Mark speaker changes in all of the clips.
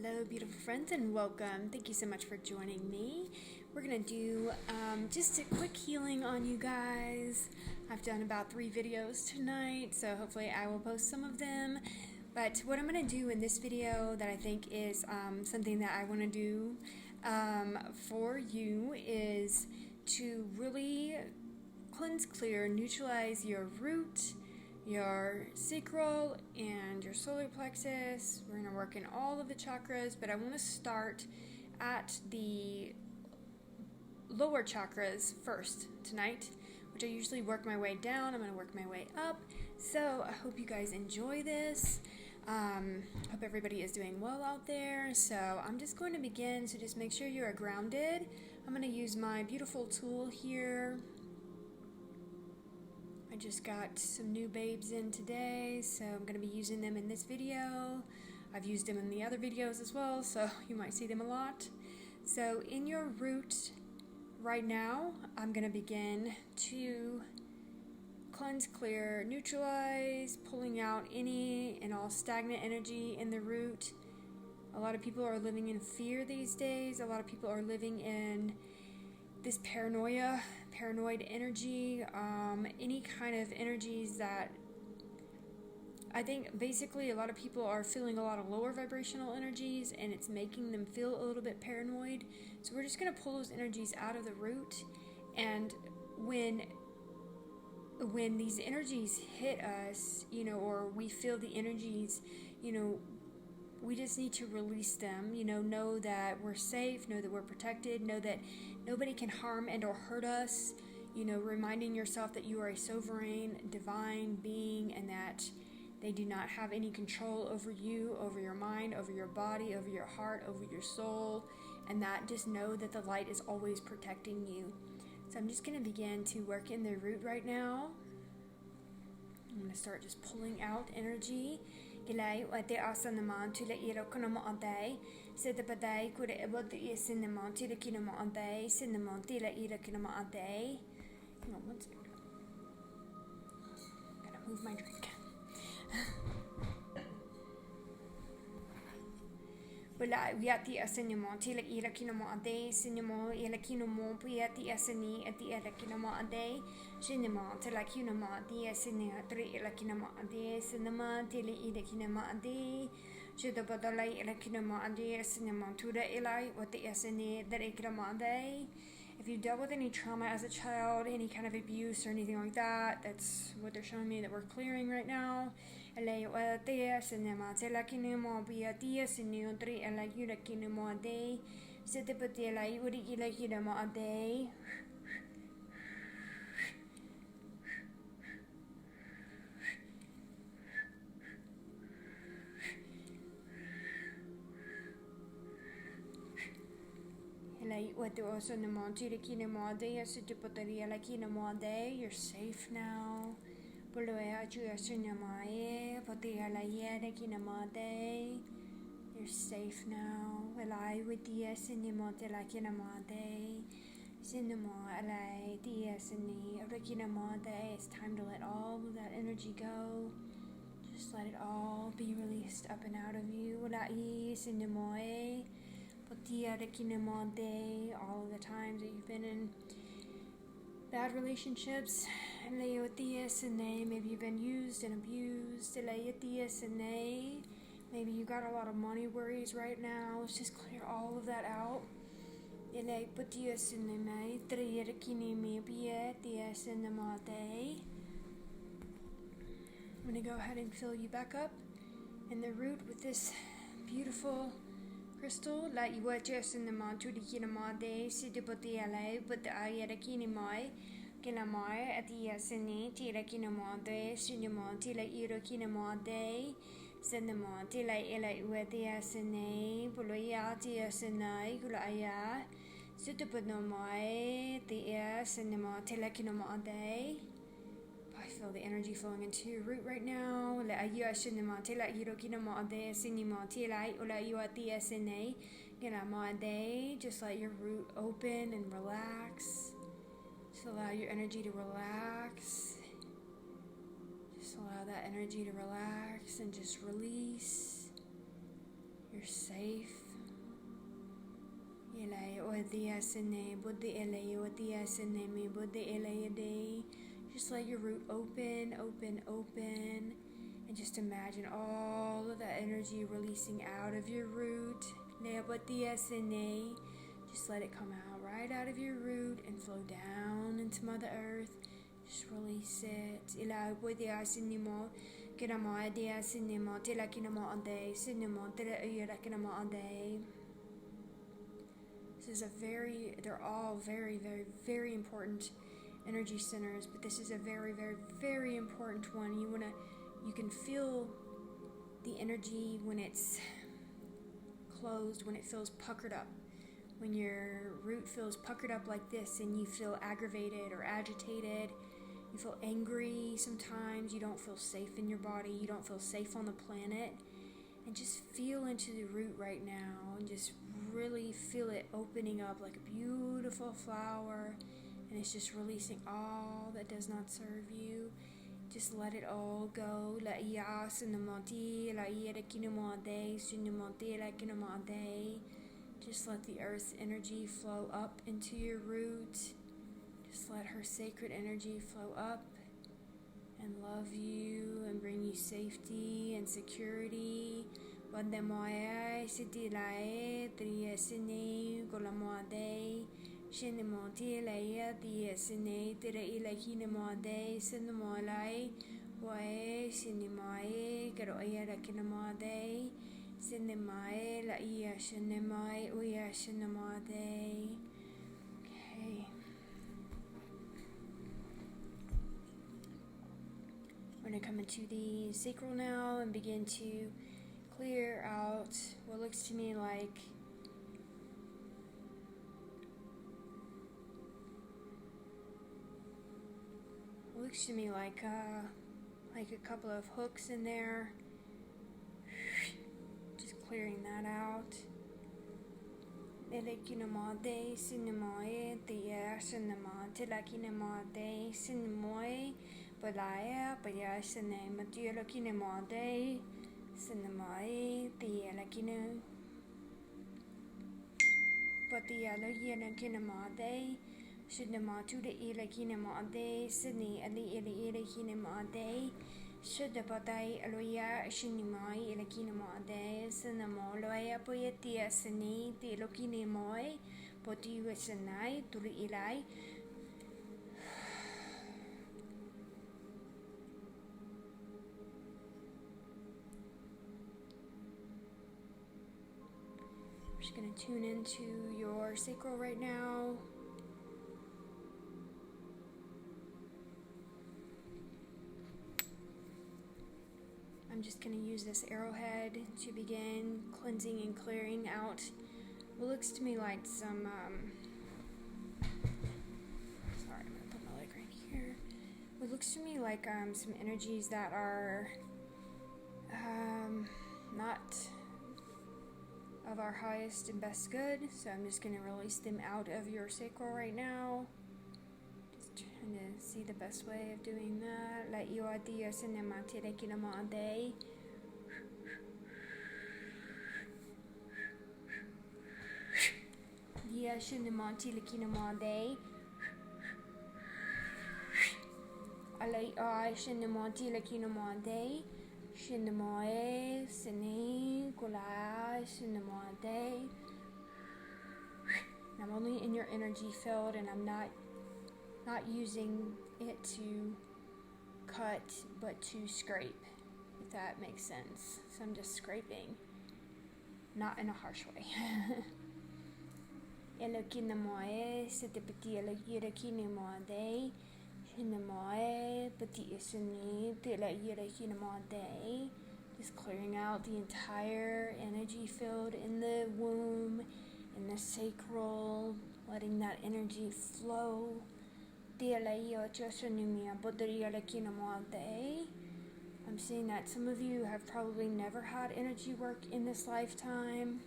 Speaker 1: Hello beautiful friends and welcome. Thank you so much for joining me. We're going to do just a quick healing on you guys. I've done about 3 videos tonight, so hopefully I will post some of them. But what I'm going to do in this video that I think is something that I want to do for you is to really cleanse, clear, neutralize your root, your sacral, and your solar plexus. We're going to work in all of the chakras, but I want to start at the lower chakras first tonight, which I usually work my way down. I'm going to work my way up. So I hope you guys enjoy this. Hope everybody is doing well out there. So I'm just going to begin, so just make sure you are grounded. I'm going to use my beautiful tool here. I just got some new babes in today, so I'm going to be using them in this video. I've used them in the other videos as well, so you might see them a lot. So in your root right now, I'm going to begin to cleanse, clear, neutralize, pulling out any and all stagnant energy in the root. A lot of people are living in fear these days. A lot of people are living in this paranoid energy, any kind of energies that I think basically a lot of people are feeling a lot of lower vibrational energies, and it's making them feel a little bit paranoid. So we're just going to pull those energies out of the root, and when these energies hit us, or we feel the energies, we just need to release them, know that we're safe, know that we're protected, know that nobody can harm and or hurt us, reminding yourself that you are a sovereign, divine being, and that they do not have any control over you, over your mind, over your body, over your heart, over your soul, and that just know that the light is always protecting you. So I'm just going to begin to work in the root right now. I'm going to start just pulling out energy. Gilai wate asanaman to let yero kanama ante. Set the paday could about the cinnamon to the kinema ante, cinnamon to let yero kinema ante. Hang on one second. Gotta move my drink. Wala yati asanimo to let yero kinema ante, cinnamon yelakinomo, piati asani at the elakinama ante. Cinema till like kinema the cinema 3 like kinema the cinema till the kinema the should the badalai like kinema the cinema to the eli what the SNA that kinema day. If you dealt with any trauma as a child, any kind of abuse or anything like that, that's what they're showing me that we're clearing right now. LA what the cinema till like kinema be a the cinema 3 like you like kinema day. Sit the badalai would you like kinema day. You're safe now. You're safe now. It's time to let all of that energy go. Just let it all be released up and out of you. All of the times that you've been in bad relationships, maybe you've been used and abused, maybe you got a lot of money worries right now. Let's just clear all of that out. I'm going to go ahead and fill you back up in the root with this beautiful crystal. Like you were just in the month to the kinema day, city but the LA, but the ayah kinema, kinema at the Yasini, Tila kinema day, cinema, Tila Iro kinema day, cinema, Tila Ela with the Yasini, Puluya, Tiasinai, Gulaya, city but no mai, the air, cinema, Tila kinema day. I feel the energy flowing into your root right now. Just let your root open and relax. Just allow your energy to relax. Just allow that energy to relax and just release. You're safe. Just let your root open, and just imagine all of that energy releasing out of your root. Just let it come out right out of your root and flow down into Mother Earth. Just release it. They're all very, very, very important energy centers, but this is a very, very, very important one. You can feel the energy when it's closed, when it feels puckered up. When your root feels puckered up like this and you feel aggravated or agitated, you feel angry sometimes, you don't feel safe in your body, you don't feel safe on the planet, and just feel into the root right now and just really feel it opening up like a beautiful flower, and it's just releasing all that does not serve you. Just let it all go. Just let the earth's energy flow up into your root. Just let her sacred energy flow up and love you and bring you safety and security. Okay. We're going to come into the sacral now and begin to clear out what looks to me like a couple of hooks in there. Just clearing that out. Should patay aloya shinimai ilakinamade sinamoloya poetia sini tilokinemoy potiwesanai tuli ilai. I'm just going to tune into your sacral right now. I'm just going to use this arrowhead to begin cleansing and clearing out what looks to me like some, sorry, I'm going to put my leg right here. What looks to me like some energies that are not of our highest and best good. So I'm just going to release them out of your sacral right now. Trying to see the best way of doing that. Like you are the cinemati like in a day. Yeah, cinemati like in a day. I like I cinemati like in a day. Cinemae, cine, cola, cinema day. I'm only in your energy field, and I'm not using it to cut, but to scrape, if that makes sense. So I'm just scraping, not in a harsh way. Just clearing out the entire energy field in the womb, in the sacral, letting that energy flow. I'm seeing that some of you have probably never had energy work in this lifetime,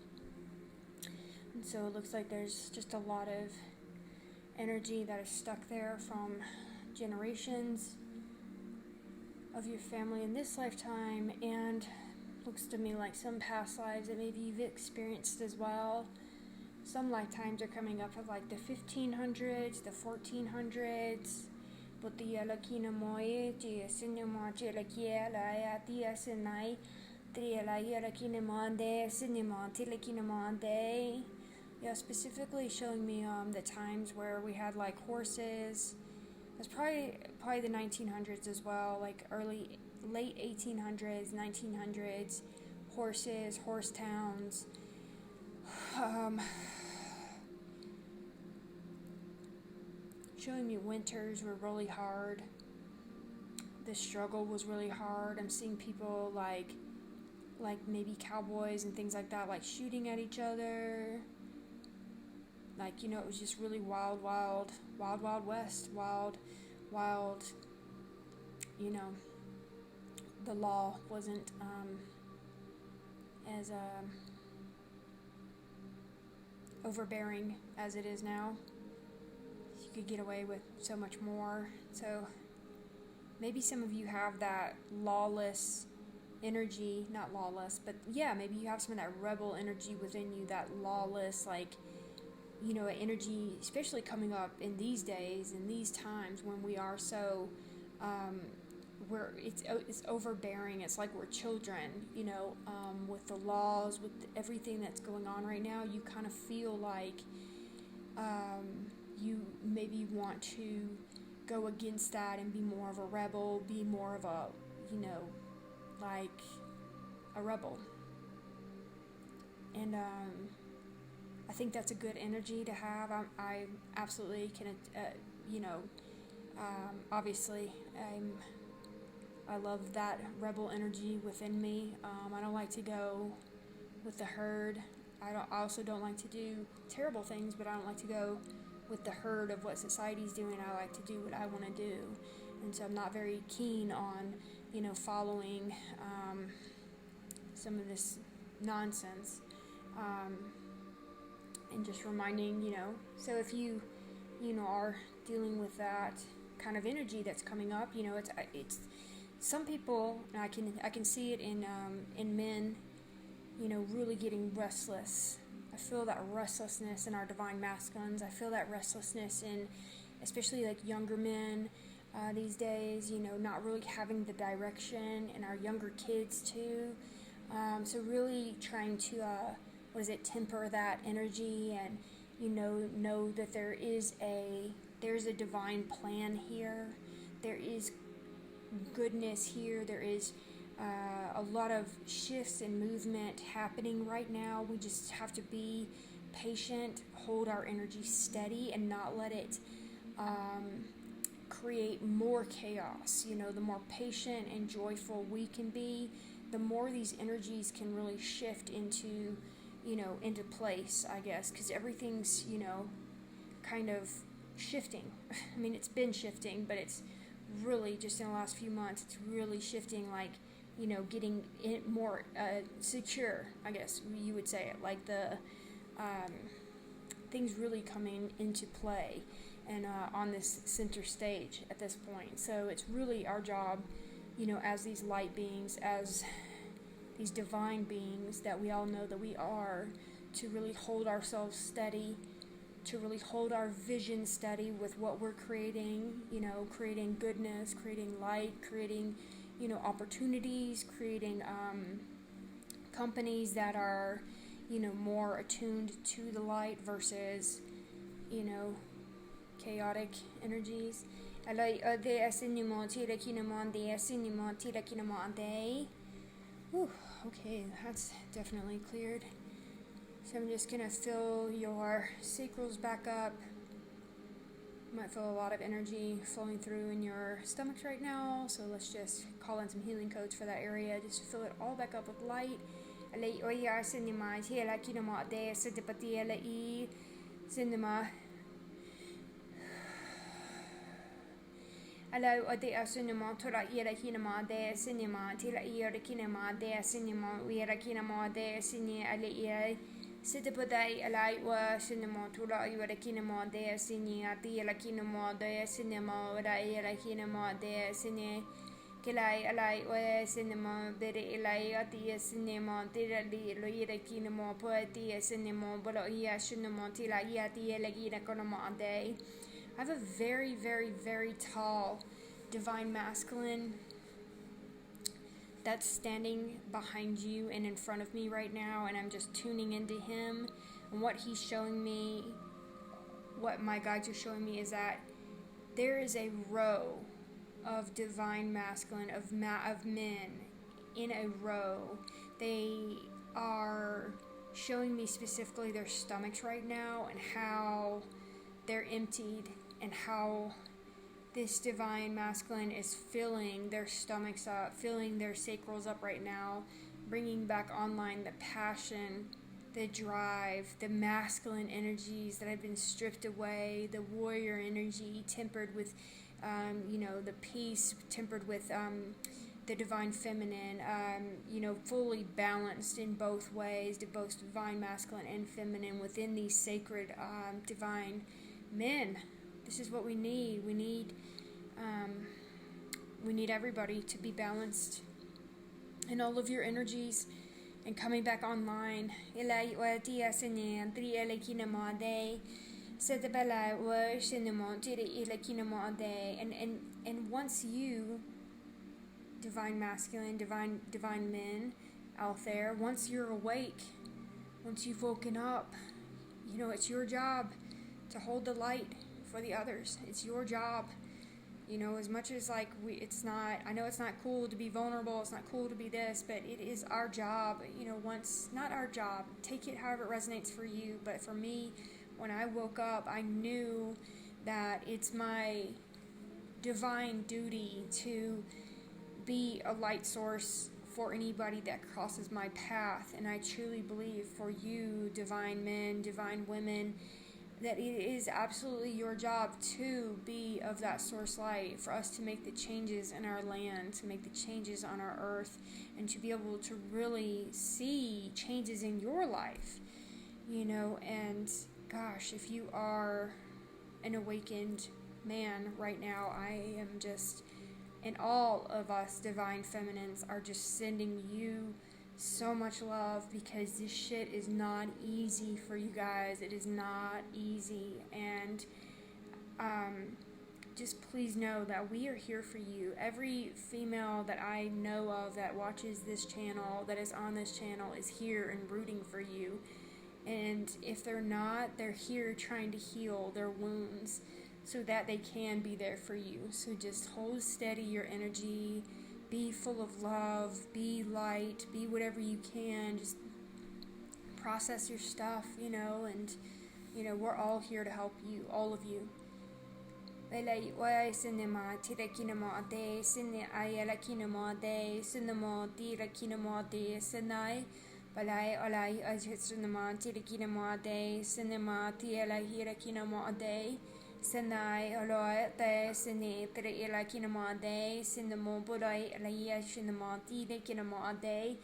Speaker 1: and so it looks like there's just a lot of energy that is stuck there from generations of your family in this lifetime, and Looks to me like some past lives that maybe you've experienced as well. Some lifetimes are coming up of like the 1500s, the 1400s. But the lakina moye, the cinema, the lakia, the asinai, the lakina monde, cinema, the lakina monde. Yeah, specifically showing me the times where we had like horses. It's probably the 1900s as well, like late 1800s, 1900s, horses, horse towns. Showing me winters were really hard. The struggle was really hard. I'm seeing people like maybe cowboys and things like that, like shooting at each other. Like, it was just really wild west, wild, the law wasn't as overbearing as it is now. You could get away with so much more. So maybe some of you have that lawless energy, not lawless, but yeah, maybe you have some of that rebel energy within you, that lawless, energy, especially coming up in these days, in these times when we are so, it's overbearing. It's like we're children, with the laws, with everything that's going on right now. You kind of feel like you maybe want to go against that and be more of a rebel, be more of a, like a rebel. And I think that's a good energy to have. I absolutely can, obviously, I love that rebel energy within me. I don't like to go with the herd. I also don't like to do terrible things, but I don't like to go with the herd of what society's doing. I like to do what I want to do. And so I'm not very keen on, following some of this nonsense. And just reminding, so if you, are dealing with that kind of energy that's coming up, it's some people, and I can see it in men, really getting restless. I feel that restlessness in our divine masculines. I feel that restlessness in, especially like younger men these days, not really having the direction, and our younger kids too. So really trying to, temper that energy, and know that there's a divine plan here. There is goodness here. There is a lot of shifts and movement happening right now. We just have to be patient, hold our energy steady, and not let it create more chaos. The more patient and joyful we can be, the more these energies can really shift into place, I guess, because everything's, kind of shifting. I mean, it's been shifting, but it's really just in the last few months, it's really shifting, like, getting more secure, I guess you would say it, like the things really coming into play and on this center stage at this point. So it's really our job, as these light beings, as these divine beings that we all know that we are, to really hold ourselves steady, to really hold our vision steady with what we're creating, creating goodness, creating light, creating, opportunities, creating companies that are, more attuned to the light versus, chaotic energies. Whew, okay, that's definitely cleared. So I'm just going to fill your sacrals back up. You might feel a lot of energy flowing through in your stomachs right now, so let's just call in some healing codes for that area. Just fill it all back up with light. Allow ode asunima tora ira kinema de cinema tila ira kinema de cinema ira kinema de cine ali Sidipodai alai wa cinema tora ira kinema de cine atila kinema de cinema ira kinema de cine Kilai alai oe cinema bere ilai atia cinema tira li lo ira kinemo poetia cinema bolo ia shinemo tila ia tia legina konoma ade. I have a very, very, very tall divine masculine that's standing behind you and in front of me right now, and I'm just tuning into him and what he's showing me. What my guides are showing me is that there is a row of divine masculine, of men in a row. They are showing me specifically their stomachs right now and how they're emptied and how this divine masculine is filling their stomachs up, filling their sacrals up right now, bringing back online the passion, the drive, the masculine energies that have been stripped away, the warrior energy tempered with the peace tempered with the divine feminine, fully balanced in both ways, to both divine masculine and feminine within these sacred divine men. This is what we need. We need everybody to be balanced in all of your energies and coming back online. And once you, divine masculine, divine men out there, once you're awake, once you've woken up, it's your job to hold the light for the others. It's your job. As much as I know it's not cool to be vulnerable, it's not cool to be this, but it is our job. Not our job, take it however it resonates for you, but for me, when I woke up, I knew that it's my divine duty to be a light source for anybody that crosses my path. And I truly believe for you, divine men, divine women, that it is absolutely your job to be of that source light, for us to make the changes in our land, to make the changes on our earth, and to be able to really see changes in your life, and gosh, if you are an awakened man right now, I am just, and all of us divine feminines are just sending you so much love, because this shit is not easy for you guys. It is not easy, and just please know that we are here for you. Every female that I know of that watches this channel, that is on this channel, is here and rooting for you. And if they're not, they're here trying to heal their wounds so that they can be there for you. So just hold steady your energy. Be full of love, be light, be whatever you can. Just process your stuff, and, we're all here to help you, all of you. Senai aloe te sene tre ila kinama de sinemo bodai alaia shinama ti de kinama de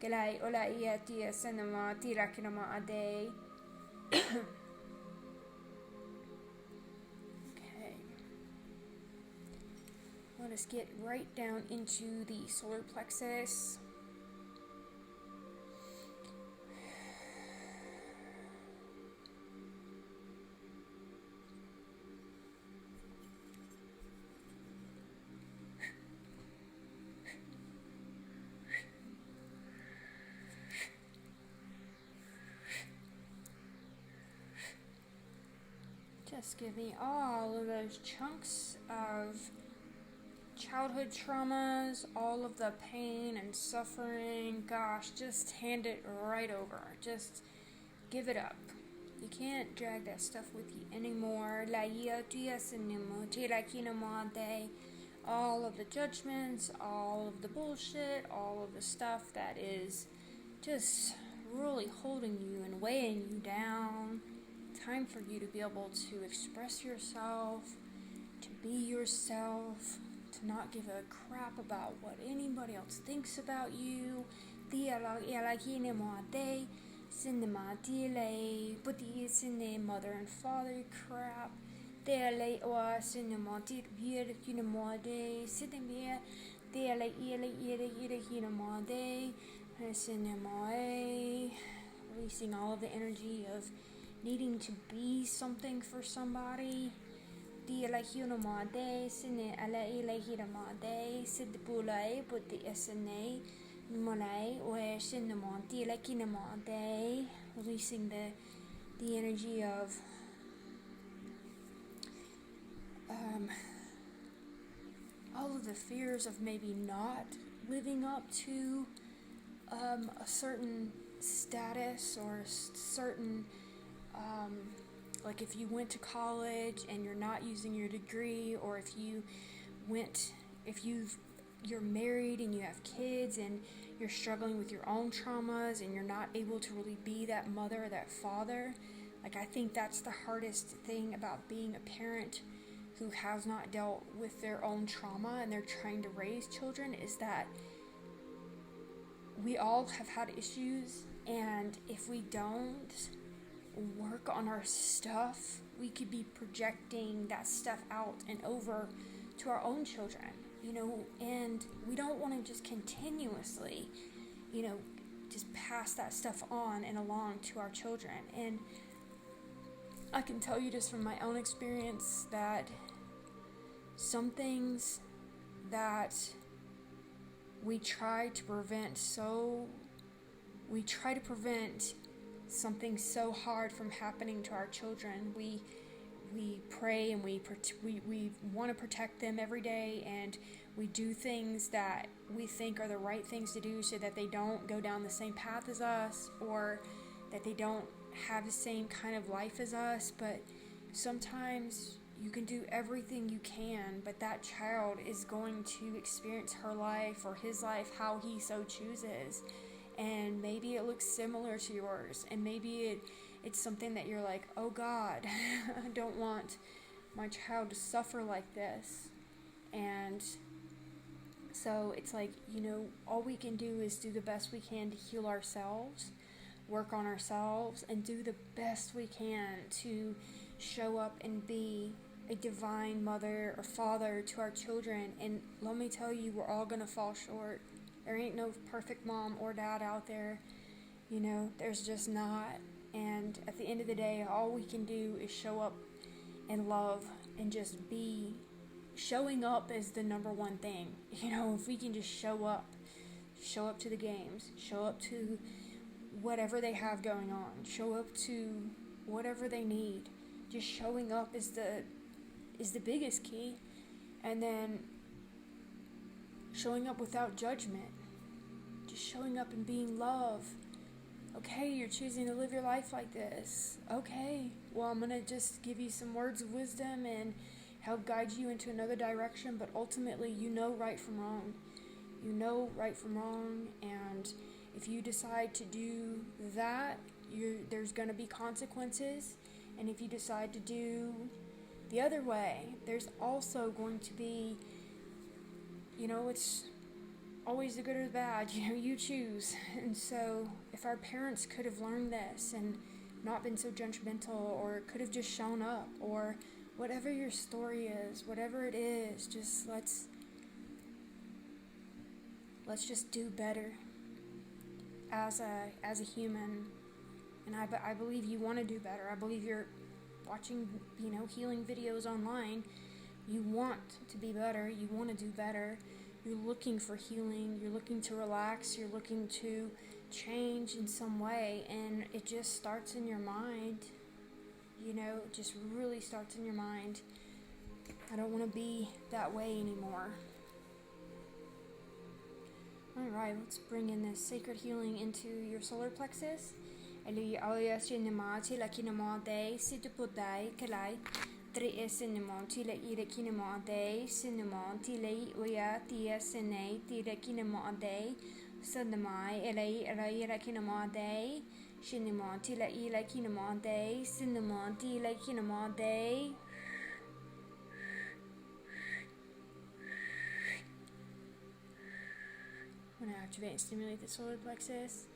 Speaker 1: galai ola ia tia cinema tira kinama ade. Okay, let us get right down into the solar plexus. Just give me all of those chunks of childhood traumas, all of the pain and suffering. Gosh, just hand it right over. Just give it up. You can't drag that stuff with you anymore. All of the judgments, all of the bullshit, all of the stuff that is just really holding you and weighing you down. Time for you to be able to express yourself, to be yourself, to not give a crap about what anybody else thinks about you. Mother and father crap. Releasing all of the energy of needing to be something for somebody. Releasing the energy of all of the fears of maybe not living up to a certain status or certain like if you went to college and you're not using your degree, or if you're married and you have kids and you're struggling with your own traumas and you're not able to really be that mother or that father. Like, I think that's the hardest thing about being a parent who has not dealt with their own trauma and they're trying to raise children, is that we all have had issues, and if we don't work on our stuff, we could be projecting that stuff out and over to our own children, and we don't want to just continuously, just pass that stuff on and along to our children. And I can tell you just from my own experience that some things that we try to prevent something so hard from happening to our children. We pray and we want to protect them every day, and we do things that we think are the right things to do so that they don't go down the same path as us, or that they don't have the same kind of life as us. But sometimes you can do everything you can, but that child is going to experience her life or his life how he so chooses. And maybe it looks similar to yours, and maybe it's something that you're like, oh God, I don't want my child to suffer like this. And so it's like, all we can do is do the best we can to heal ourselves, work on ourselves, and do the best we can to show up and be a divine mother or father to our children. And let me tell you, we're all going to fall short. There ain't no perfect mom or dad out there. There's just not. And at the end of the day, all we can do is show up and love and just be. Showing up is the number one thing. If we can just show up to the games, show up to whatever they have going on, show up to whatever they need. Just showing up is the biggest key. And then showing up without judgment. Just showing up and being love. Okay, you're choosing to live your life like this. Okay, well, I'm going to just give you some words of wisdom and help guide you into another direction, but ultimately you know right from wrong. And if you decide to do that, there's going to be consequences. And if you decide to do the other way, there's also going to be, it's always the good or the bad, you choose. And so if our parents could have learned this and not been so judgmental, or could have just shown up, or whatever your story is, whatever it is, just let's just do better as a human. And I believe you want to do better. I believe you're watching, healing videos online. You want to be better. You want to do better. You're looking for healing. You're looking to relax. You're looking to change in some way. And it just starts in your mind. It just really starts in your mind. I don't want to be that way anymore. Alright, let's bring in this sacred healing into your solar plexus. Tri cinnamon tila ira kinamon day, cinnamon tila oya tia sene tira kinamon day, sandamai ira kinamon day, cinnamon tila ira kinamon day, cinnamon tila kinamon day. I'm going to activate and stimulate the solar plexus.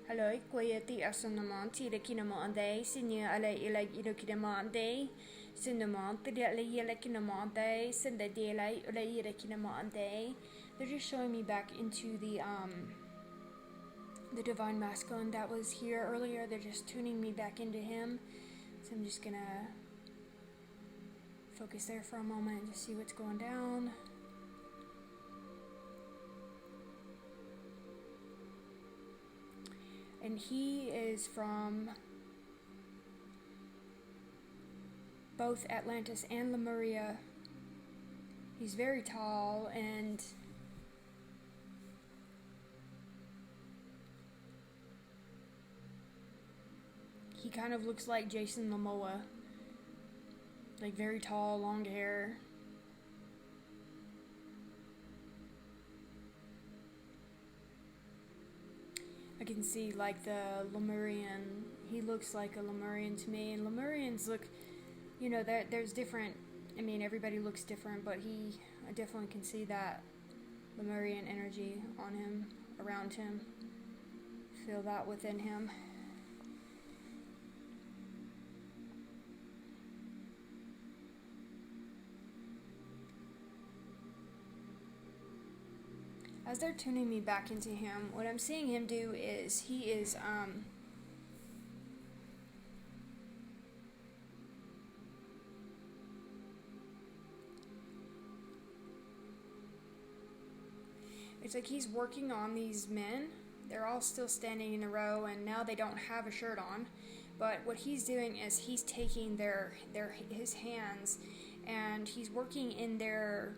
Speaker 1: Hello, Koyati Asanamon tila kinamon day, Sinya ala ila ira kinamon day. Cinnamon, the Yelakinamon day, send the daylight, or the Yelakinamon day. they're just showing me back into the divine masculine that was here earlier. They're just tuning me back into him. So I'm just gonna focus there for a moment and just see what's going down. And he is from both Atlantis and Lemuria. He's very tall, and he kind of looks like Jason Momoa. Like very tall, long hair. I can see like the Lemurian. He looks like a Lemurian to me, and Lemurians look, you know, there's different. I mean, everybody looks different, but I definitely can see that Lemurian energy on him, around him. Feel that within him. As they're tuning me back into him, what I'm seeing him do is he is it's like he's working on these men. They're all still standing in a row, and now they don't have a shirt on. But what he's doing is he's taking his hands, and he's working in their,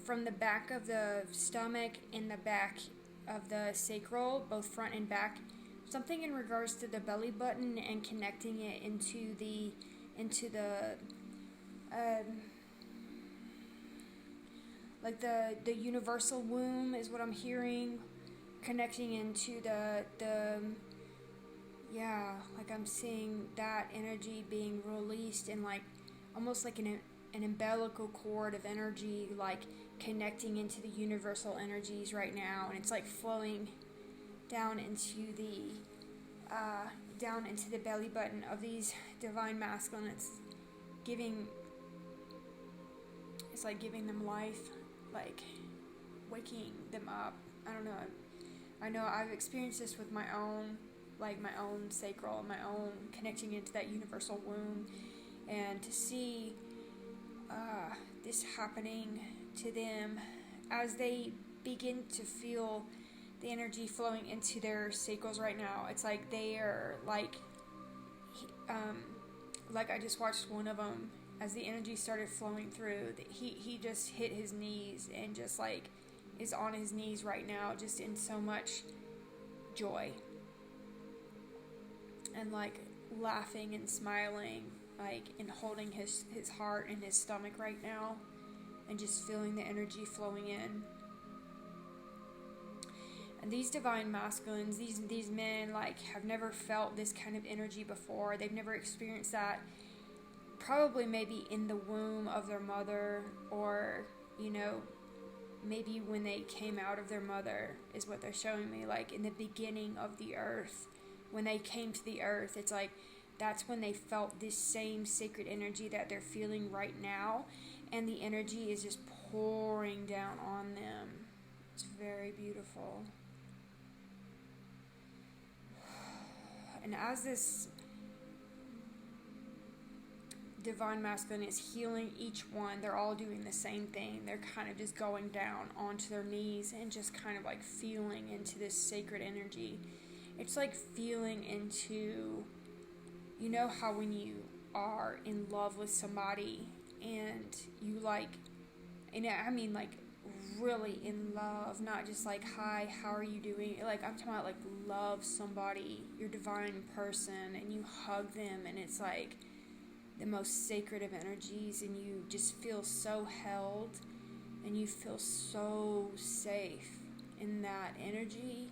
Speaker 1: from the back of the stomach, in the back of the sacral, both front and back, something in regards to the belly button, and connecting it into the like the universal womb is what I'm hearing, connecting into the yeah, like I'm seeing that energy being released, and like almost like an umbilical cord of energy, like connecting into the universal energies right now, and it's like flowing down into the belly button of these divine masculine. It's like giving them life, like waking them up. I don't know. I know I've experienced this with my own sacral, my own connecting into that universal womb, and to see this happening to them as they begin to feel the energy flowing into their sacrals right now. It's like they are like I just watched one of them, as the energy started flowing through, he just hit his knees and just like is on his knees right now, just in so much joy, and like laughing and smiling, like, and holding his heart in his stomach right now, and just feeling the energy flowing in. And these divine masculines, these men, like, have never felt this kind of energy before. They've never experienced that, probably maybe in the womb of their mother, or, you know, maybe when they came out of their mother, is what they're showing me, like in the beginning of the earth. When they came to the earth, it's like that's when they felt this same sacred energy that they're feeling right now, and the energy is just pouring down on them. It's very beautiful. And as this divine masculine is healing each one, they're all doing the same thing. They're kind of just going down onto their knees and just kind of like feeling into this sacred energy. It's like feeling into, you know how when you are in love with somebody and you like, and I mean like really in love, not just like, hi, how are you doing? Like, I'm talking about like love somebody, your divine person, and you hug them, and it's like the most sacred of energies, and you just feel so held, and you feel so safe in that energy.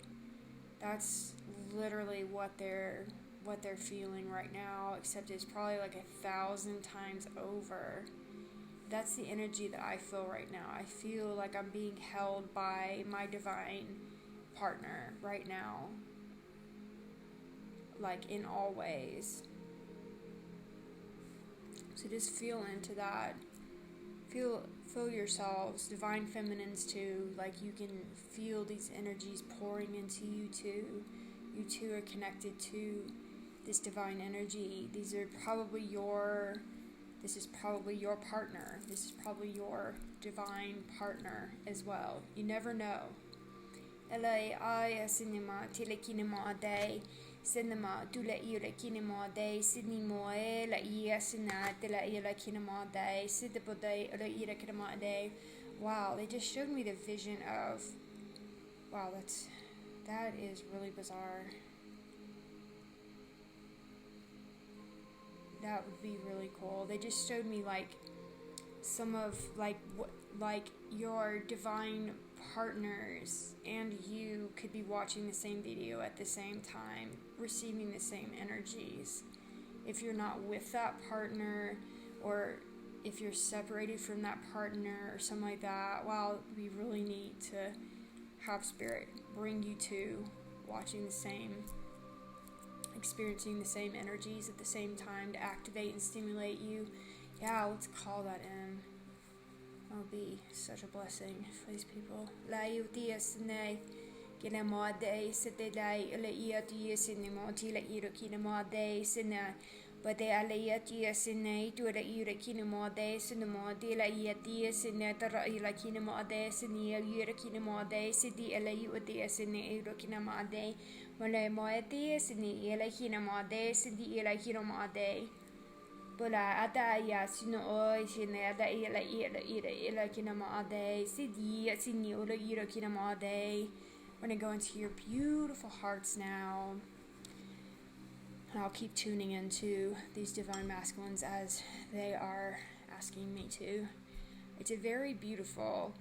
Speaker 1: That's literally what they're feeling right now, except it's probably like 1,000 times over. That's the energy that I feel right now. I feel like I'm being held by my divine partner right now, like in all ways. So just feel into that feel yourselves, divine feminines too, like you can feel these energies pouring into you too. You two are connected to this divine energy. This is probably your partner. This is probably your divine partner as well. You never know. Cinema, telekinema day, cinema, dula ira kinema day, Sydney moe, la ia sinat, la ira kinema day, Sidipoday, la ira kinema day. Wow, they just showed me the vision of, wow, that is really bizarre. That would be really cool. They just showed me like some of like your divine partners and you could be watching the same video at the same time, receiving the same energies. If you're not with that partner, or if you're separated from that partner or something like that, wow, we really need to have spirit bring you to watching the same, experiencing the same energies at the same time to activate and stimulate you. Yeah, let's call that in. That'll be such a blessing for these people. But they are like sinne to the Urakinamo de Cinema de la Yatia Sinatra Ilakinama de Sinia Urakinama de City Elayu de Sine Urakinama de Malay Moetia Sini Elakinama de City Elakinama de Bola Ataya Sino Sinada Ila Kinama de City Siniola Urakinama de. We're going to go into your beautiful hearts now. And I'll keep tuning into these divine masculines as they are asking me to. It's a very beautiful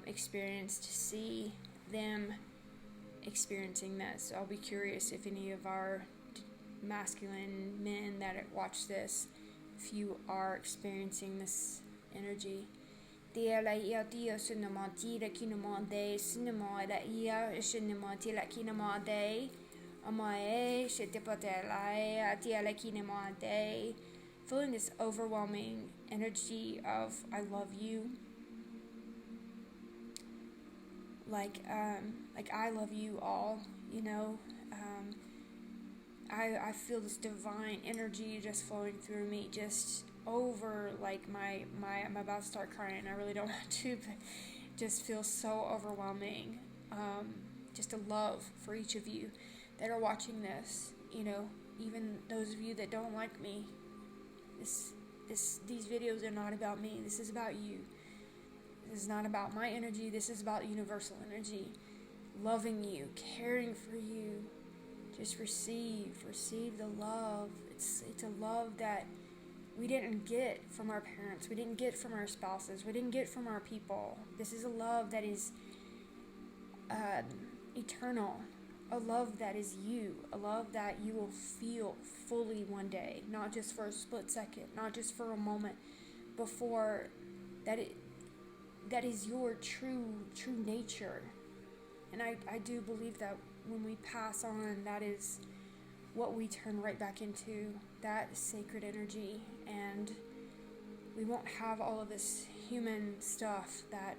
Speaker 1: experience to see them experiencing this. I'll be curious if any of our masculine men that watch this, if you are experiencing this energy. Feeling this overwhelming energy of I love you, like I love you all, you know. I feel this divine energy just flowing through me, just over like I'm about to start crying. I really don't want to, but just feels so overwhelming. Just a love for each of you that are watching this, you know, even those of you that don't like me. These videos are not about me. This is about you. This is not about my energy. This is about universal energy. Loving you, caring for you. Just receive the love. It's a love that we didn't get from our parents. We didn't get from our spouses. We didn't get from our people. This is a love that is eternal. A love that is you. A love that you will feel fully one day. Not just for a split second. Not just for a moment. Before that is your true nature. And I do believe that when we pass on, that is what we turn right back into. That sacred energy. And we won't have all of this human stuff that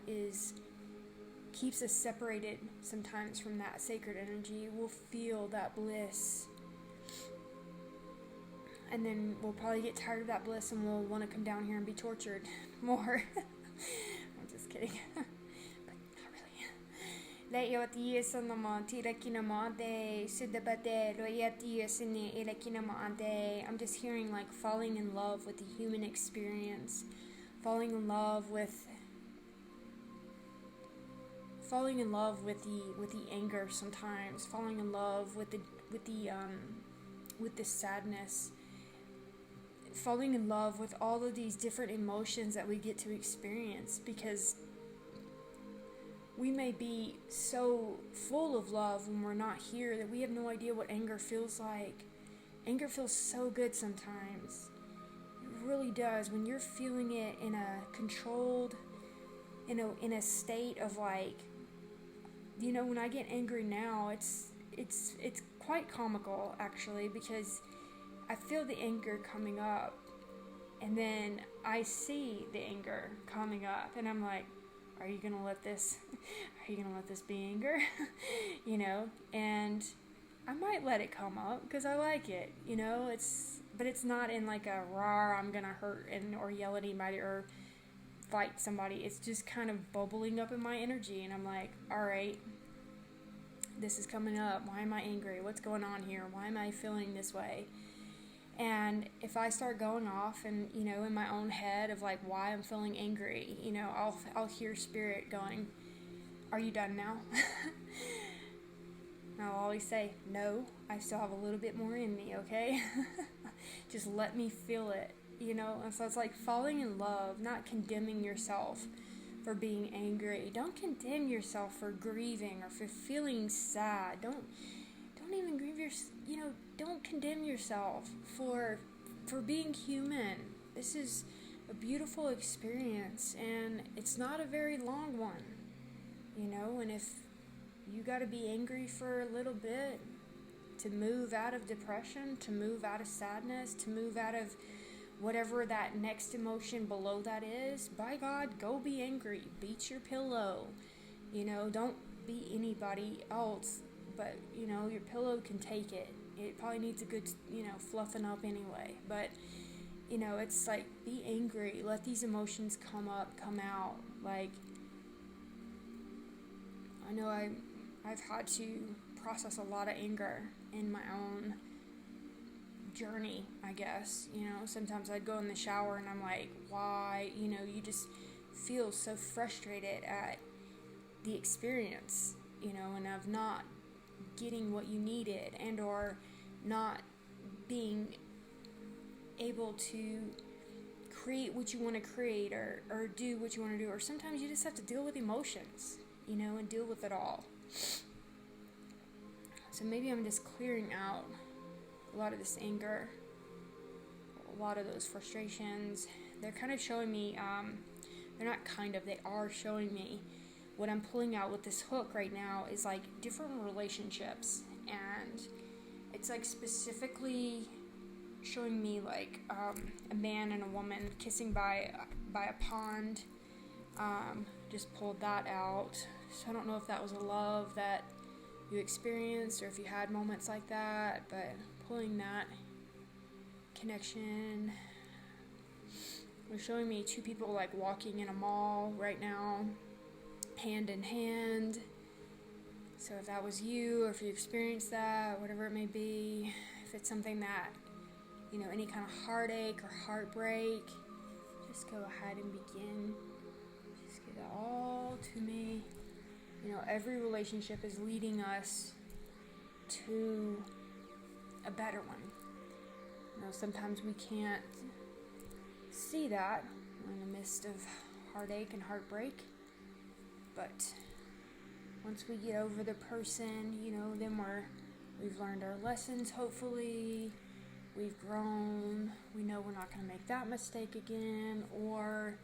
Speaker 1: keeps us separated sometimes from that sacred energy. We'll feel that bliss. And then we'll probably get tired of that bliss and we'll want to come down here and be tortured more. I'm just kidding. But not really. I'm just hearing like falling in love with the human experience. Falling in love with the anger sometimes, falling in love with the sadness, falling in love with all of these different emotions that we get to experience, because we may be so full of love when we're not here that we have no idea what anger feels like. Anger feels so good sometimes. It really does. When you're feeling it in a controlled, in a state of like, you know, when I get angry now, it's quite comical actually, because I feel the anger coming up And then I see the anger coming up, and I'm like, are you gonna let this be anger? And I might let it come up because I like it, but it's not in like a raw, I'm gonna hurt or yell at anybody or fight somebody. It's just kind of bubbling up in my energy, and I'm like, all right, this is coming up. Why am I angry? What's going on here? Why am I feeling this way? And if I start going off and, in my own head of like why I'm feeling angry, I'll hear spirit going, are you done now? And I'll always say, no, I still have a little bit more in me, okay? Just let me feel it, And so it's like falling in love, not condemning yourself for being angry. Don't condemn yourself for grieving or for feeling sad. Don't even grieve don't condemn yourself for being human. This is a beautiful experience, and it's not a very long one, and if you got to be angry for a little bit to move out of depression, to move out of sadness, to move out of whatever that next emotion below that is, by God, go be angry. Beat your pillow. Don't beat anybody else, but, your pillow can take it. It probably needs a good, fluffing up anyway. But, it's like, be angry. Let these emotions come out. Like, I know I've had to process a lot of anger in my own journey, I guess. Sometimes I'd go in the shower and I'm like, why? You just feel so frustrated at the experience, and of not getting what you needed and or not being able to create what you want to create or do what you want to do. Or sometimes you just have to deal with emotions, and deal with it all. So maybe I'm just clearing out a lot of this anger, a lot of those frustrations. They're kind of showing me, they are showing me what I'm pulling out with this hook right now is like different relationships, and it's like specifically showing me like a man and a woman kissing by a pond. Just pulled that out. So I don't know if that was a love that you experienced or if you had moments like that, but pulling that connection. They're showing me two people like walking in a mall right now, hand in hand. So if that was you, or if you experienced that, whatever it may be, if it's something that, any kind of heartache or heartbreak, just go ahead and begin. Just give it all to me. Every relationship is leading us to a better one. Sometimes we can't see that in the midst of heartache and heartbreak, but once we get over the person, then we've learned our lessons, hopefully, we've grown, we know we're not going to make that mistake again, or,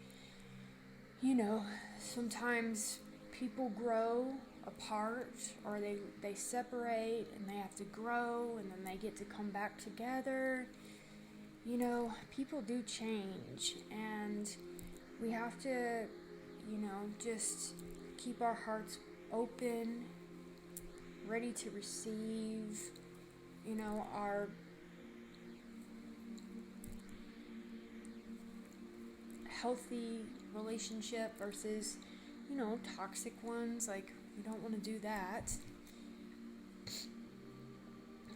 Speaker 1: sometimes people grow apart, or they separate, and they have to grow, and then they get to come back together. People do change, and we have to, just keep our hearts open, ready to receive, our healthy relationship versus, toxic ones. Like, we don't want to do that.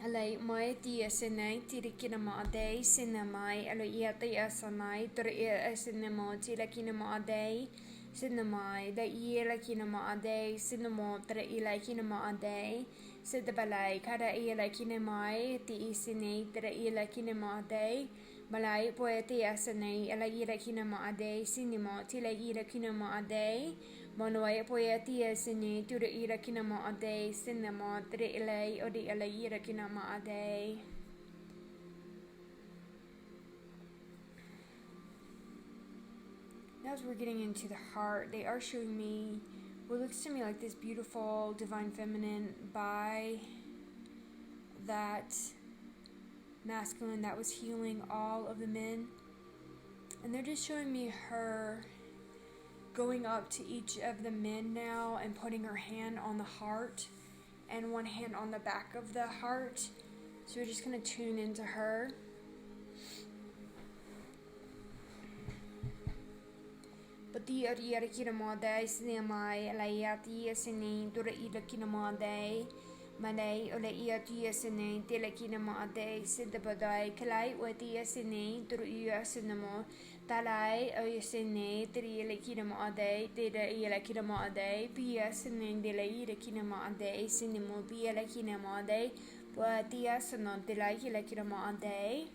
Speaker 1: Alay mai tia senai tirikina day cinemai aloia tia sanai toria cinema tilakina day cinemai da iela kinema day cinema traila kinema day sidabalai kada iela kinemai ti sini traila kinema day malai poetia senai alaira kinema day cinema tilaira kinema day Monoai poetia sini tura ira kinama ade cinema tre ilay odi alayira kinama ade. Now as we're getting into the heart, they are showing me what looks to me like this beautiful divine feminine by that masculine that was healing all of the men And they're just showing me her going up to each of the men now and putting her hand on the heart and one hand on the back of the heart. So we're just going to tune into her. Pati ariara kinamade sinamai alayati sini dura ida kinamade Malay ole iati sini tele kinamade sidabadai kalai wati sini dura iya sinamo talai o sini tele kinamade tele ila kinamade pia sini tele ida kinamade sinimo pia la kinamade wati sanon tele ila kinamade.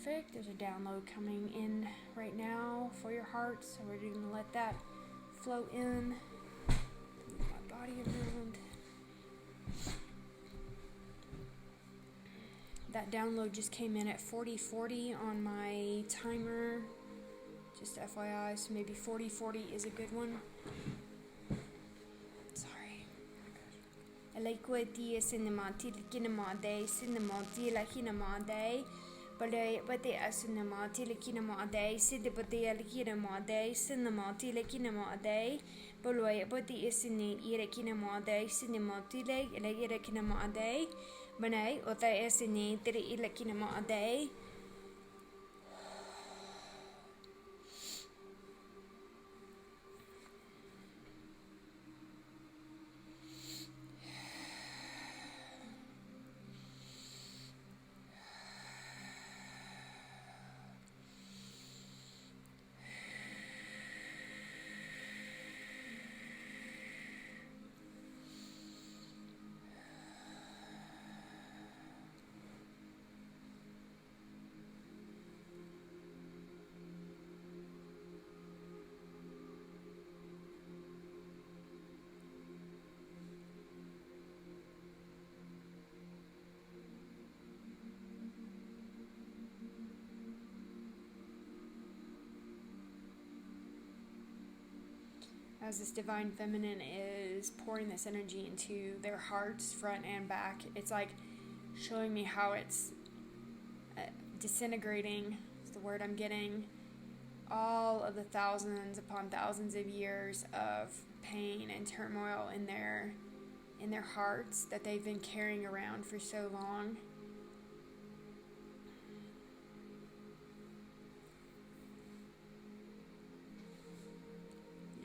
Speaker 1: Perfect. There's a download coming in right now for your heart, so we're going to let that flow in through my body around. That download just came in at 4040 on my timer, just FYI, so maybe 4040 is a good one. Sorry. Alaikueti cinema tilkinema day cinema tila kinema day. But a cinema telekinema a day, Sidipati alakinema a day, cinema telekinema a day, Bolway body is in Irakinema a day, cinema tele, Irakinema a day, Manay, or they is in Irakinema a day. As this divine feminine is pouring this energy into their hearts, front and back, it's like showing me how it's disintegrating, is the word I'm getting, all of the thousands upon thousands of years of pain and turmoil in their hearts that they've been carrying around for so long.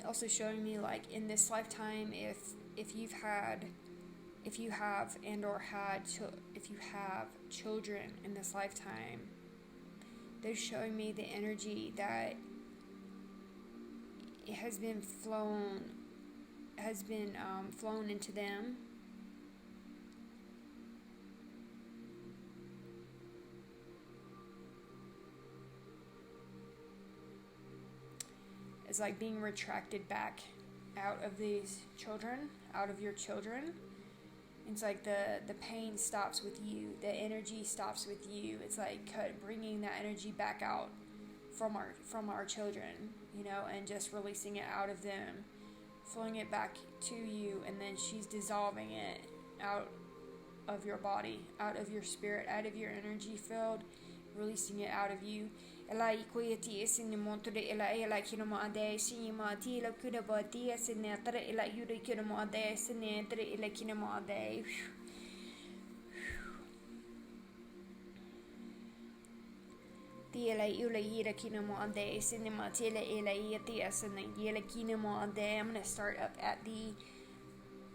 Speaker 1: Also showing me, like, in this lifetime, if you have children in this lifetime, they're showing me the energy that it has been flown into them. It's like being retracted back out of these children, out of your children. It's like the pain stops with you, the energy stops with you. It's like bringing that energy back out from our children, you know, and just releasing it out of them, flowing it back to you, and then she's dissolving it out of your body, out of your spirit, out of your energy field, releasing it out of you. Ela ikoyati isini montore ela kinoma ade sinima ti la kuda bati asine tare ela yuri kinoma ade sine tare ela kinoma ade. Ti ela yula yira kinoma ade sinima ti ela yati asine yela kinoma ade. I'm gonna start up at the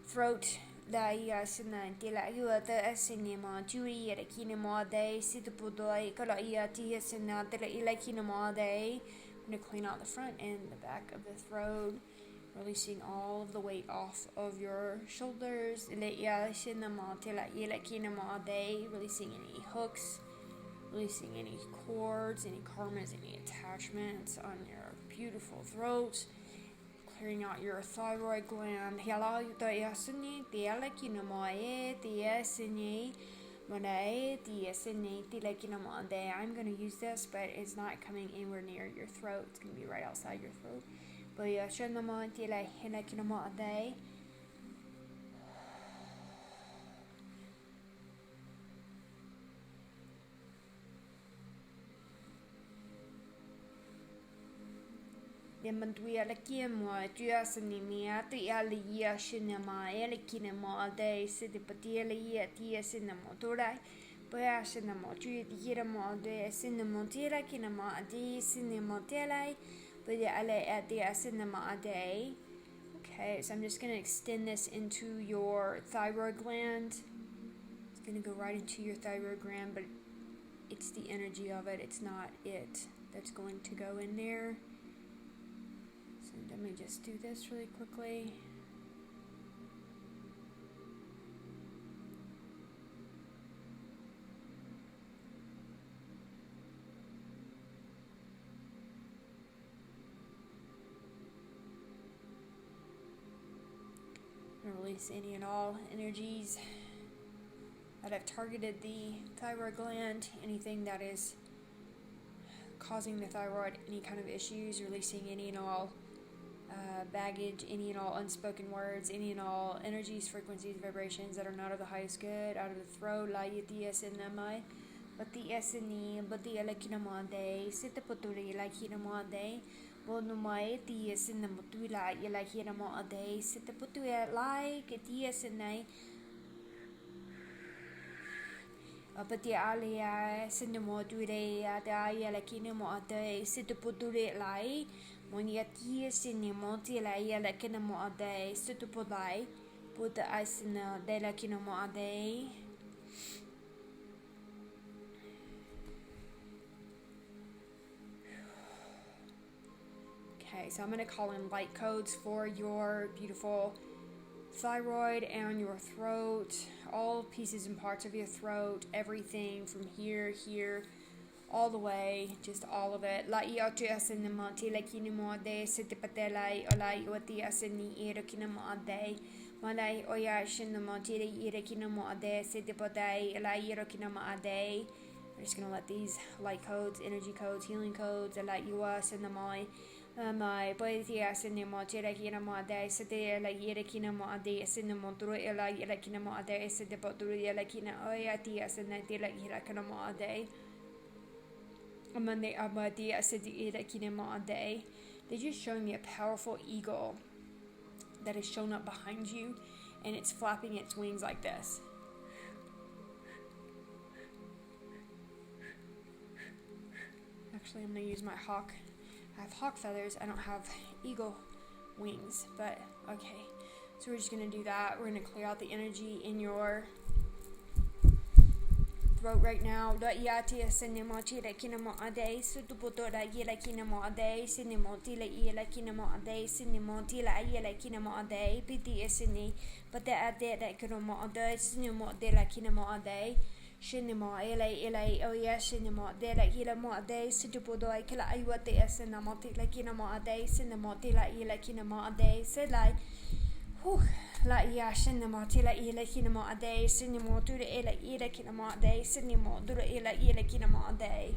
Speaker 1: throat. Da sina tila yuata sinema juri yera kinema day situpudoi kala iati sina tila ila kinema day. I'm gonna clean out the front and the back of the throat, releasing all of the weight off of your shoulders. Ila sinema tila ila kinema day, releasing any hooks, releasing any cords, any karmas, any attachments on your beautiful throat. Clearing out your thyroid gland. Hello, yasini, tiala kinamoe, tiasini, mone, tiasini, tilakinamode. I'm going to use this, but it's not coming anywhere near your throat. It's going to be right outside your throat. But yashanamo, tilakinamode. mantuia la kiemo tua sanimia tu ala ia shinama ele kinema de sidi patila ia tia sinamo torai pa sinamo tu yira mo de sinamo tira kinema de sinamo telai but ala at the sinama day. Okay, so I'm just going to extend this into your thyroid gland. It's going to go right into your thyroid gland, but it's the energy of it. It's not it that's going to go in there. So let me just do this really quickly. Release any and all energies that have targeted the thyroid gland, anything that is causing the thyroid any kind of issues, releasing any and all baggage, any and all unspoken words, any and all energies, frequencies, vibrations that are not of the highest good, out of the throat, la yitias in namai, but the esini, but the alakinamade, sitaputuri like hinamade. Bonumai tias in the mutula, you like Hiramo a day, sit the putua like a tias in a but the alia, cinema today at the aya like Kinamo a day, sit the puture lie, when you tias in the montilla, like Kinamo a day, sit to put lie, put the ice in the de la Kinamo a day. Okay, so I'm going to call in light codes for your beautiful thyroid and your throat, all pieces and parts of your throat, everything from here, all the way, just all of it. La iotu asinamati, la kinamode, sitipatelai, olai oti asini irokinamode, malai oya shinamati, irokinamode, sitipodai, la irokinamode. I'm just going to let these light codes, energy codes, healing codes, la iwa sinamai. My poesia cinema tira kinamo de sete la yere kinamo de cinema duro ela yela kinamo de sete poturu yela kina oyati asenati la yela kinamo de amande abadi asedi ela kinamo de. They just showing me a powerful eagle that has shown up behind you and it's flapping its wings like this. Actually, I'm going to use my hawk. I have hawk feathers. I don't have eagle wings, but okay. So we're just going to do that. We're going to clear out the energy in your throat right now. Shinimo ela oh yeah shinimo de la ila mo ade situpodo ai kila aiwate esena moti la kinamo ade sinimo de la ila kinamo ade se lai la ya shinimo de la ila kinamo ade sinimo tu de ela ila kinamo ade sinimo du de ela ila kinamo ade.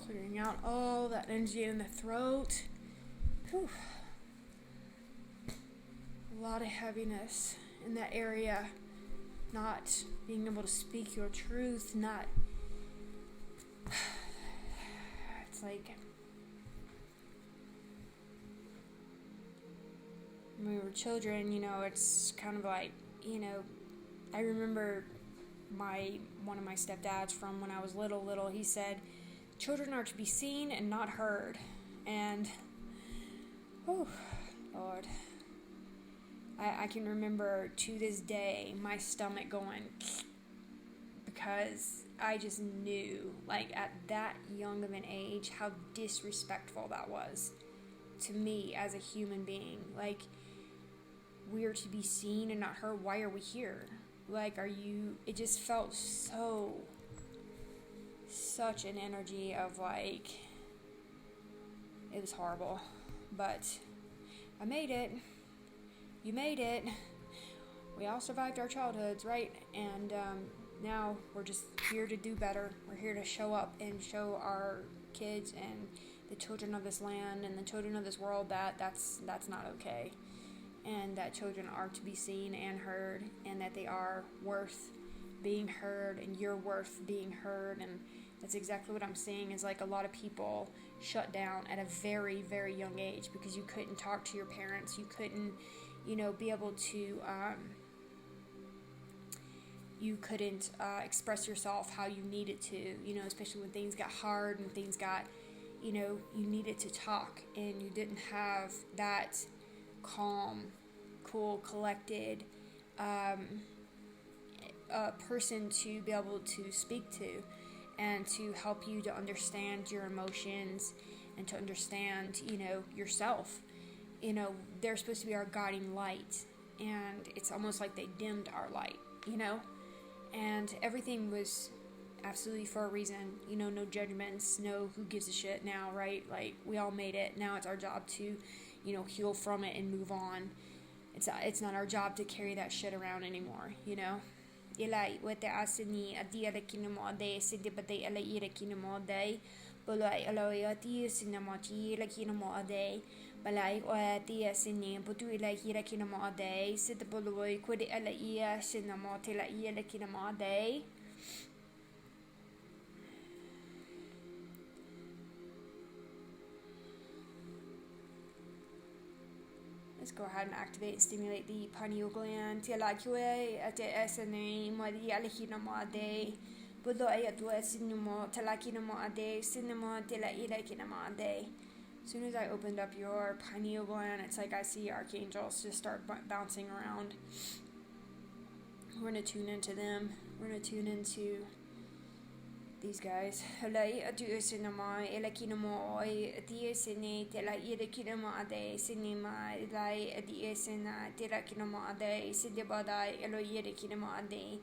Speaker 1: Clearing out all that energy in the throat. Whew. A lot of heaviness in that area. Not being able to speak your truth. Not. It's like when we were children, it's kind of like, I remember one of my stepdads from when I was little, he said, children are to be seen and not heard. And, oh, Lord. I can remember to this day my stomach going because I just knew, like, at that young of an age, how disrespectful that was to me as a human being. Like, we are to be seen and not heard. Why are we here? Like, it just felt such an energy of like, it was horrible, but I made it. You made it. we all survived our childhoods, right? And now we're just here to do better. We're here to show up and show our kids and the children of this land and the children of this world that that's not okay, and that children are to be seen and heard, and that they are worth being heard, and you're worth being heard. And that's exactly what I'm seeing, is like a lot of people shut down at a very, very young age because you couldn't talk to your parents, you couldn't, be able to express yourself how you needed to, especially when things got hard and things got, you needed to talk, and you didn't have that calm, cool, collected person to be able to speak to and to help you to understand your emotions and to understand, yourself. They're supposed to be our guiding light, and it's almost like they dimmed our light, and everything was absolutely for a reason, no judgments, no who gives a shit now, right? Like, we all made it. Now it's our job to, heal from it and move on. It's not our job to carry that shit around anymore, Ilai wete asini adia kinamo de sidibate ala ira kinamo de bolai aloyati sinamati la kinamo de balai oati asini butu ila hira kinamo de sidboloi kwede ala ia sinamati la ira kinamo de. Let's go ahead and activate and stimulate the pineal gland. Tilakue at the SNA, Madi Alakinamade, Budo Ayatu Sinimo, Talakinamade, Cinema, Tela Ilakinamade. As soon as I opened up your pineal gland, it's like I see archangels just start bouncing around. We're going to tune into them. We're going to tune into these guys. Halai adu cinema elakinamo adi sine tela irakinamo ade cinema ilai adi sina tela kinamo ade sidibada elo irakinamo ade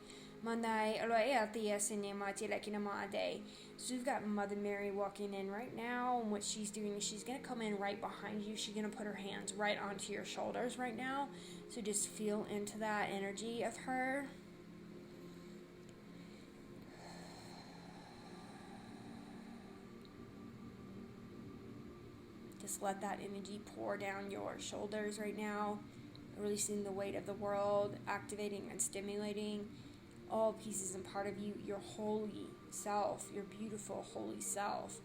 Speaker 1: mandai elo adi cinema tela kinamo ade. So we've got Mother Mary walking in right now, and what she's doing is she's going to come in right behind you. She's going to put her hands right onto your shoulders right now. So just feel into that energy of her. Just let that energy pour down your shoulders right now, releasing the weight of the world, activating and stimulating all pieces and part of you, your holy self, your beautiful holy self.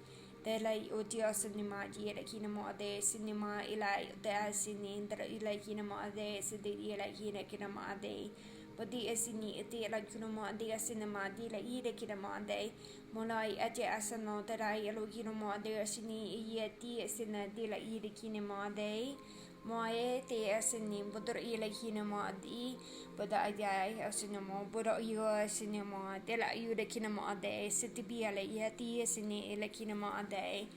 Speaker 1: Delay odia cinema yela kinamo ade cinema ilai da sinin da ilai kinamo ade sidi ilai hina kinamo ade. But the esini ate like kinamo ade cinema de la ida kinamo ade. Molai ate asano that I yellow kinamo ade sini yeti sina de la ida kinamo ade. Moe te asini budur ila kinamo ade. But I die asinamo budur you cinema de la ida kinamo ade. City be a yeti sini ila kinamo ade.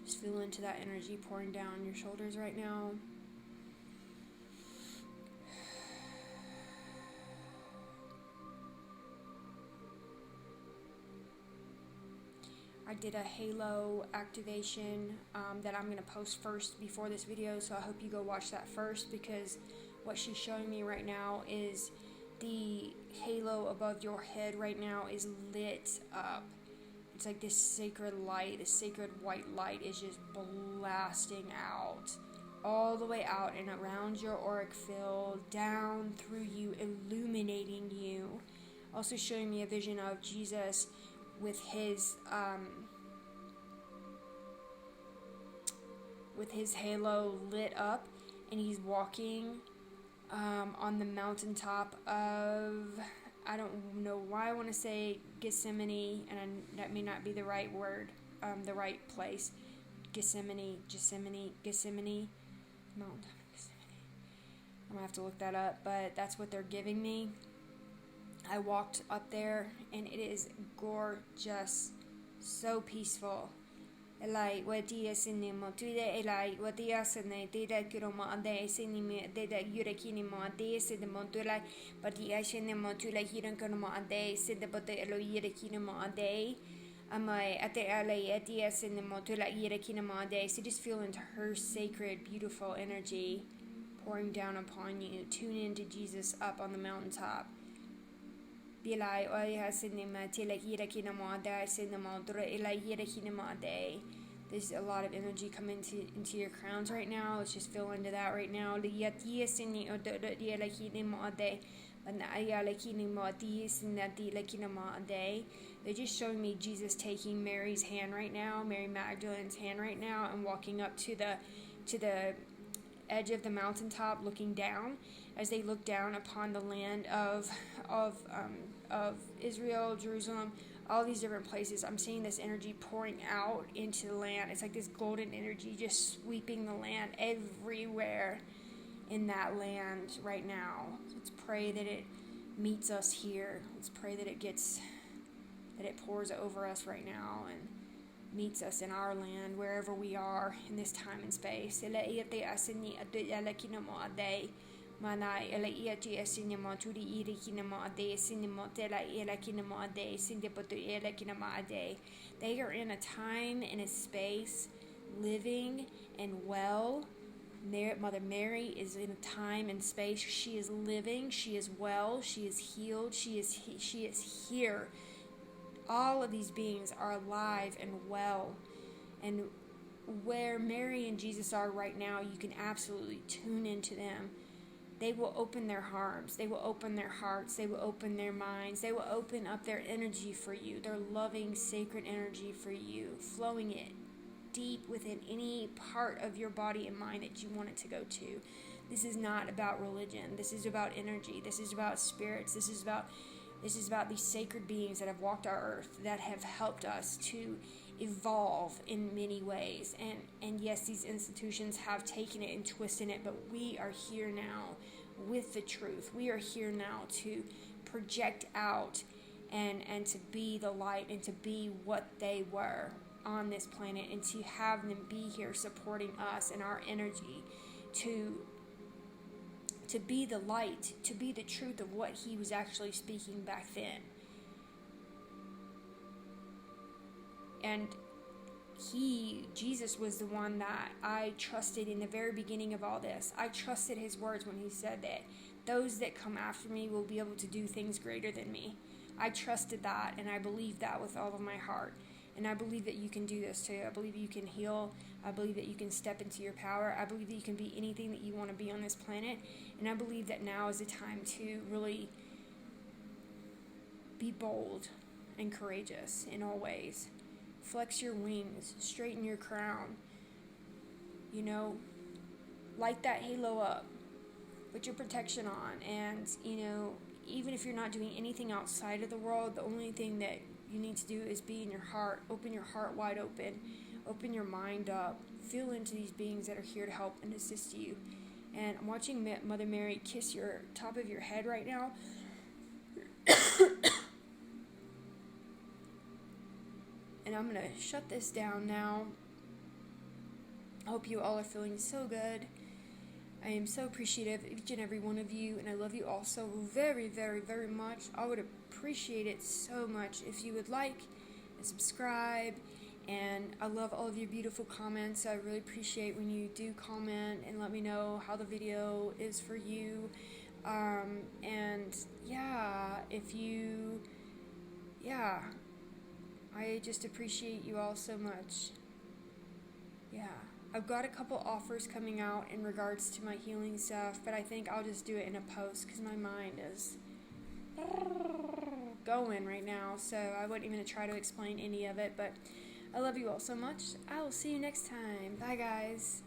Speaker 1: Just feel into that energy pouring down your shoulders right now. I did a halo activation that I'm going to post first before this video, so I hope you go watch that first, because what she's showing me right now is the halo above your head right now is lit up. It's like this sacred light, this sacred white light is just blasting out, all the way out and around your auric field, down through you, illuminating you. Also showing me a vision of Jesus with his halo lit up, and he's walking on the mountaintop of, I don't know why I want to say Gethsemane, and that may not be the right word, the right place. Gethsemane, Mountain Gethsemane. I'm gonna have to look that up, but that's what they're giving me. I walked up there, and it is gorgeous, so peaceful. Elai wadia sinimo tuide elai wadia sene deda kiroma ade sinime deda yurekinimo ade sidemo tulai but the ashenemo tulai hirankanimo ade sidebote elo yurekinimo ade So just feel into her sacred, beautiful energy pouring down upon you. Tune into Jesus up on the mountaintop. There's a lot of energy coming into your crowns right now. Let's just feel into that right now. They're just showing me Jesus taking Mary's hand right now, Mary Magdalene's hand right now, and walking up to the edge of the mountaintop, looking down. As they look down upon the land of Israel, Jerusalem, all these different places, I'm seeing this energy pouring out into the land. It's like this golden energy just sweeping the land everywhere in that land right now. So let's pray that it meets us here. Let's pray that it pours over us right now and meets us in our land, wherever we are in this time and space. They are in a time and a space living and well. Mother Mary is in a time and space. She is living, she is well, she is healed, she is here. All of these beings are alive and well. And where Mary and Jesus are right now, you can absolutely tune into them. They will open their arms. They will open their hearts. They will open their minds. They will open up their energy for you, their loving, sacred energy for you, flowing it deep within any part of your body and mind that you want it to go to. This is not about religion. This is about energy. This is about spirits. This is about these sacred beings that have walked our earth, that have helped us to evolve in many ways. And yes, these institutions have taken it and twisted it, but we are here now with the truth. We are here now to project out and to be the light and to be what they were on this planet, and to have them be here supporting us and our energy to be the light, to be the truth of what he was actually speaking back then. And Jesus was the one that I trusted in the very beginning of all this. I trusted his words when he said that those that come after me will be able to do things greater than me. I trusted that, and I believed that with all of my heart. And I believe that you can do this too. I believe you can heal. I believe that you can step into your power. I believe that you can be anything that you want to be on this planet. And I believe that now is the time to really be bold and courageous in all ways. Flex your wings. Straighten your crown. Light that halo up. Put your protection on. And, even if you're not doing anything outside of the world, the only thing that you need to do is be in your heart. Open your heart wide open. Open your mind up. Feel into these beings that are here to help and assist you. And I'm watching Mother Mary kiss your top of your head right now. And I'm going to shut this down now. I hope you all are feeling so good. I am so appreciative of each and every one of you, and I love you all so very, very, very much. I would appreciate it so much if you would like and subscribe, and I love all of your beautiful comments. I really appreciate when you do comment and let me know how the video is for you. I just appreciate you all so much. I've got a couple offers coming out in regards to my healing stuff, but I think I'll just do it in a post because my mind is going right now, so I wasn't even going to try to explain any of it, but I love you all so much. I will see you next time. Bye, guys.